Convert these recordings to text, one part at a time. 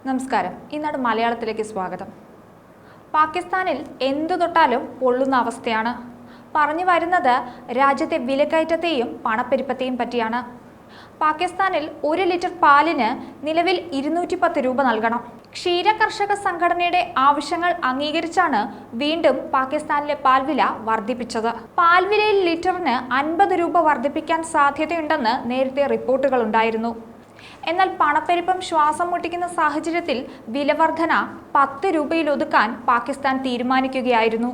നമസ്കാരം. ഇന്നാട് മലയാളത്തിലേക്ക് സ്വാഗതം. പാകിസ്ഥാനിൽ എന്തു തൊട്ടാലും പൊള്ളുന്ന അവസ്ഥയാണ്. പറഞ്ഞു വരുന്നത് രാജ്യത്തെ വിലക്കയറ്റത്തെയും പണപ്പെരുപ്പത്തെയും പറ്റിയാണ്. പാകിസ്ഥാനിൽ 1 ലിറ്റർ പാലിന് നിലവിൽ 210 രൂപ നൽകണം. ക്ഷീര കർഷക സംഘടനയുടെ ആവശ്യങ്ങൾ അംഗീകരിച്ചാണ് വീണ്ടും പാകിസ്ഥാനിലെ പാൽവില വർദ്ധിപ്പിച്ചത്. പാൽവിലയിൽ ലിറ്ററിന് 50 രൂപ വർദ്ധിപ്പിക്കാൻ സാധ്യതയുണ്ടെന്ന് നേരത്തെ റിപ്പോർട്ടുകൾ ഉണ്ടായിരുന്നു. എന്നാൽ പണപ്പെരുപ്പം ശ്വാസം മുട്ടിക്കുന്ന സാഹചര്യത്തിൽ വിലവർധന 10 രൂപയിൽ ഒതുക്കാൻ പാകിസ്ഥാൻ തീരുമാനിക്കുകയായിരുന്നു.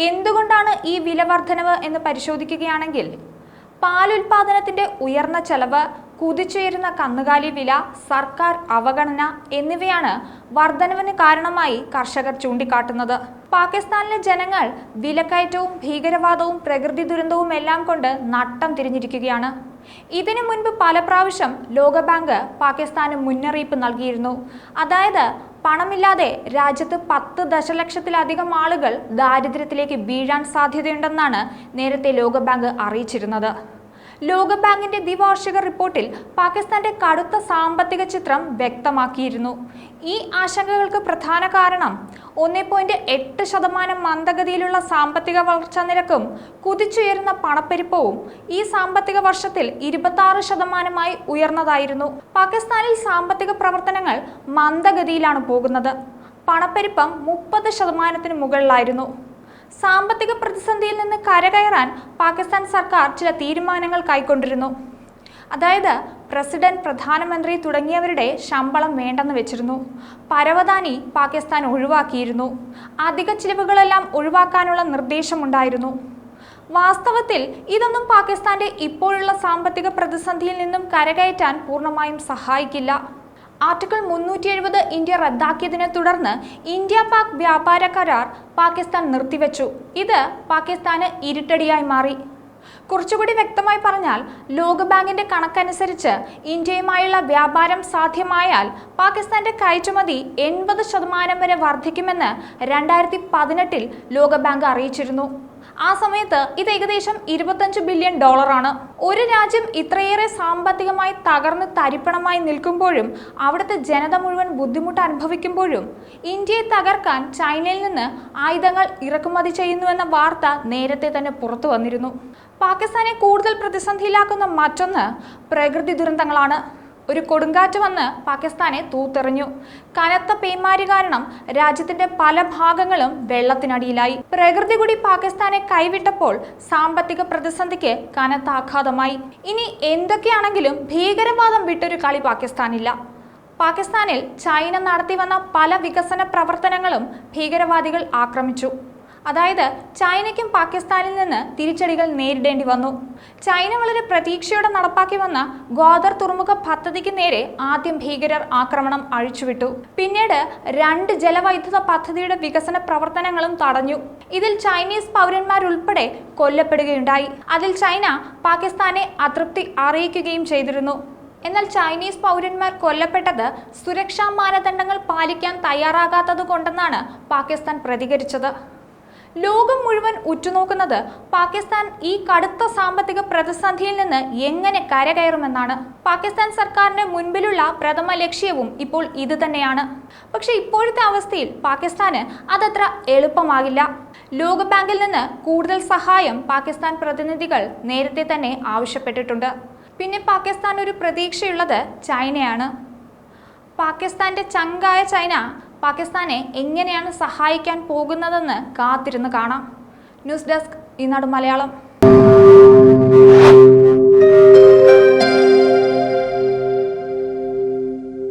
എന്തുകൊണ്ടാണ് ഈ വിലവർധനവ് എന്ന് പരിശോധിക്കുകയാണെങ്കിൽ, പാലുൽപാദനത്തിന്റെ ഉയർന്ന ചെലവ്, കുതിച്ചുയരുന്ന കന്നുകാലി വില, സർക്കാർ അവഗണന എന്നിവയാണ് വർധനവിന് കാരണമായി കർഷകർ ചൂണ്ടിക്കാട്ടുന്നത്. പാകിസ്ഥാനിലെ ജനങ്ങൾ വിലക്കയറ്റവും ഭീകരവാദവും പ്രകൃതി ദുരന്തവും എല്ലാം കൊണ്ട് നട്ടം തിരിഞ്ഞിരിക്കുകയാണ്. ഇതിനു മുൻപ് പല പ്രാവശ്യം ലോകബാങ്ക് പാകിസ്ഥാന് മുന്നറിയിപ്പ് നൽകിയിരുന്നു. അതായത് പണമില്ലാതെ രാജ്യത്ത് 10 ദശലക്ഷത്തിലധികം ആളുകൾ ദാരിദ്ര്യത്തിലേക്ക് വീഴാൻ സാധ്യതയുണ്ടെന്നാണ് നേരത്തെ ലോകബാങ്ക് അറിയിച്ചിരുന്നത്. ലോകബാങ്കിന്റെ ദ്വിവാർഷിക റിപ്പോർട്ടിൽ പാകിസ്ഥാന്റെ കടുത്ത സാമ്പത്തിക ചിത്രം വ്യക്തമാക്കിയിരുന്നു. ഈ ആശങ്കകൾക്ക് പ്രധാന കാരണം 1.8% മന്ദഗതിയിലുള്ള സാമ്പത്തിക വളർച്ചാ നിരക്കും കുതിച്ചുയരുന്ന പണപ്പെരുപ്പവും ഈ സാമ്പത്തിക വർഷത്തിൽ 26% ഉയർന്നതായിരുന്നു. പാകിസ്ഥാനിൽ സാമ്പത്തിക പ്രവർത്തനങ്ങൾ മന്ദഗതിയിലാണ് പോകുന്നത്. പണപ്പെരുപ്പം 30% മുകളിലായിരുന്നു. സാമ്പത്തിക പ്രതിസന്ധിയിൽ നിന്ന് കരകയറാൻ പാകിസ്ഥാൻ സർക്കാർ ചില തീരുമാനങ്ങൾ കൈക്കൊണ്ടിരുന്നു. അതായത് പ്രസിഡന്റ്, പ്രധാനമന്ത്രി തുടങ്ങിയവരുടെ ശമ്പളം വേണ്ടെന്ന് വെച്ചിരുന്നു. പരവതാനി പാകിസ്ഥാൻ ഒഴിവാക്കിയിരുന്നു. അധിക ചിലവുകളെല്ലാം ഒഴിവാക്കാനുള്ള നിർദ്ദേശമുണ്ടായിരുന്നു. വാസ്തവത്തിൽ ഇതൊന്നും പാകിസ്ഥാന്റെ ഇപ്പോഴുള്ള സാമ്പത്തിക പ്രതിസന്ധിയിൽ നിന്നും കരകയറ്റാൻ പൂർണ്ണമായും സഹായിക്കില്ല. ആർട്ടിക്കിൾ 370 ഇന്ത്യ റദ്ദാക്കിയതിനെ തുടർന്ന് ഇന്ത്യ-പാക് വ്യാപാര കരാർ പാകിസ്ഥാൻ നിർത്തിവെച്ചു. ഇത് പാകിസ്ഥാന് ഇരുട്ടടിയായി മാറി. കുറച്ചുകൂടി വ്യക്തമായി പറഞ്ഞാൽ, ലോകബാങ്കിന്റെ കണക്കനുസരിച്ച് ഇന്ത്യയുമായുള്ള വ്യാപാരം സാധ്യമായാൽ പാകിസ്ഥാന്റെ കയറ്റുമതി 80% വരെ വർദ്ധിക്കുമെന്ന് 2018 ലോകബാങ്ക് അറിയിച്ചിരുന്നു. ആ സമയത്ത് ഇത് ഏകദേശം $25 ബില്യൺ ആണ്. ഒരു രാജ്യം ഇത്രയേറെ സാമ്പത്തികമായി തകർന്ന് തരിപ്പണമായി നിൽക്കുമ്പോഴും അവിടുത്തെ ജനത മുഴുവൻ ബുദ്ധിമുട്ട് അനുഭവിക്കുമ്പോഴും ഇന്ത്യയെ തകർക്കാൻ ചൈനയിൽ നിന്ന് ആയുധങ്ങൾ ഇറക്കുമതി ചെയ്യുന്നുവെന്ന വാർത്ത നേരത്തെ തന്നെ പുറത്തു വന്നിരുന്നു. പാകിസ്ഥാനെ കൂടുതൽ പ്രതിസന്ധിയിലാക്കുന്ന മറ്റൊന്ന് പ്രകൃതി ദുരന്തങ്ങളാണ്. ഒരു കൊടുങ്കാറ്റ് വന്ന് പാകിസ്ഥാനെ തൂത്തെറിഞ്ഞു. കനത്ത പേമാരി കാരണം രാജ്യത്തിന്റെ പല ഭാഗങ്ങളും വെള്ളത്തിനടിയിലായി. പ്രകൃതി കൂടി പാകിസ്ഥാനെ കൈവിട്ടപ്പോൾ സാമ്പത്തിക പ്രതിസന്ധിക്ക് കനത്ത ആഘാതമായി. ഇനി എന്തൊക്കെയാണെങ്കിലും ഭീകരവാദം വിട്ടൊരു കളി പാകിസ്ഥാനില്ല. പാകിസ്ഥാനിൽ ചൈന നടത്തി വന്ന പല വികസന പ്രവർത്തനങ്ങളും ഭീകരവാദികൾ ആക്രമിച്ചു. അതായത് ചൈനയ്ക്കും പാകിസ്ഥാനിൽ നിന്ന് തിരിച്ചടികൾ നേരിടേണ്ടി വന്നു. ചൈന വളരെ പ്രതീക്ഷയോടെ നടപ്പാക്കി വന്ന ഗ്വാദർ തുറമുഖ പദ്ധതിക്ക് നേരെ ആദ്യം ഭീകരർ ആക്രമണം അഴിച്ചുവിട്ടു. പിന്നീട് 2 ജലവൈദ്യുത പദ്ധതിയുടെ വികസന പ്രവർത്തനങ്ങളും തടഞ്ഞു. ഇതിൽ ചൈനീസ് പൗരന്മാരുൾപ്പെടെ കൊല്ലപ്പെടുകയുണ്ടായി. അതിൽ ചൈന പാകിസ്ഥാനെ അതൃപ്തി അറിയിക്കുകയും ചെയ്തിരുന്നു. എന്നാൽ ചൈനീസ് പൗരന്മാർ കൊല്ലപ്പെട്ടത് സുരക്ഷാ മാനദണ്ഡങ്ങൾ പാലിക്കാൻ തയ്യാറാകാത്തത് കൊണ്ടെന്നാണ് പാകിസ്ഥാൻ പ്രതികരിച്ചത്. ലോകം മുഴുവൻ ഉറ്റുനോക്കുന്നത് പാകിസ്ഥാൻ ഈ കടുത്ത സാമ്പത്തിക പ്രതിസന്ധിയിൽ നിന്ന് എങ്ങനെ കരകയറുമെന്നാണ്. പാകിസ്ഥാൻ സർക്കാരിന് മുൻപിലുള്ള പ്രഥമ ലക്ഷ്യവും ഇപ്പോൾ ഇത് തന്നെയാണ്. പക്ഷെ ഇപ്പോഴത്തെ അവസ്ഥയിൽ പാകിസ്ഥാന് അതത്ര എളുപ്പമാകില്ല. ലോകബാങ്കിൽ നിന്ന് കൂടുതൽ സഹായം പാകിസ്ഥാൻ പ്രതിനിധികൾ നേരത്തെ തന്നെ ആവശ്യപ്പെട്ടിട്ടുണ്ട്. പിന്നെ പാകിസ്ഥാൻ ഒരു പ്രതീക്ഷയുള്ളത് ചൈനയാണ്. പാകിസ്ഥാന്റെ ചങ്കായ ചൈന പാകിസ്ഥാനെ എങ്ങനെയാണ് സഹായിക്കാൻ പോകുന്നതെന്ന് കാത്തിരുന്ന് കാണാം. ന്യൂസ് ഡെസ്ക്, ഈനാട് മലയാളം.